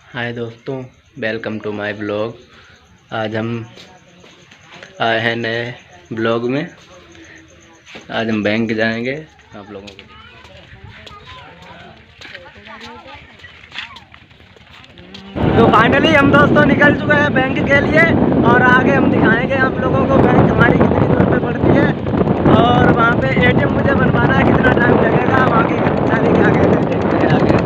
हाय दोस्तों, welcome to my blog. आज हम आए हैं नए ब्लॉग में। आज हम बैंक जाएंगे आप लोगों को। तो फाइनली हम दोस्तों निकल चुके हैं बैंक के लिए और आगे हम दिखाएंगे आप लोगों को बैंक हमारी कितनी दूर पे पड़ती है और वहाँ पे एटीएम मुझे बनवाना है, कितना टाइम लगेगा, वहाँ के कर्मचारी क्या कहते हैं देखते हैं आगे।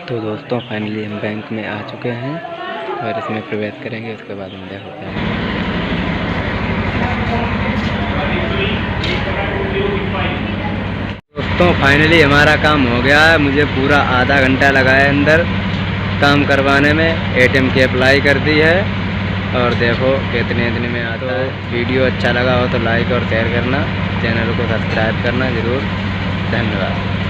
तो दोस्तों फाइनली हम बैंक में आ चुके हैं और इसमें प्रवेश करेंगे, उसके बाद हम देखते हैं। दोस्तों फाइनली हमारा काम हो गया है। मुझे पूरा आधा घंटा लगा है अंदर काम करवाने में। एटीएम की अप्लाई कर दी है और देखो कितने दिन में आता है। वीडियो अच्छा लगा हो तो लाइक और शेयर करना, चैनल को सब्सक्राइब करना ज़रूर। धन्यवाद।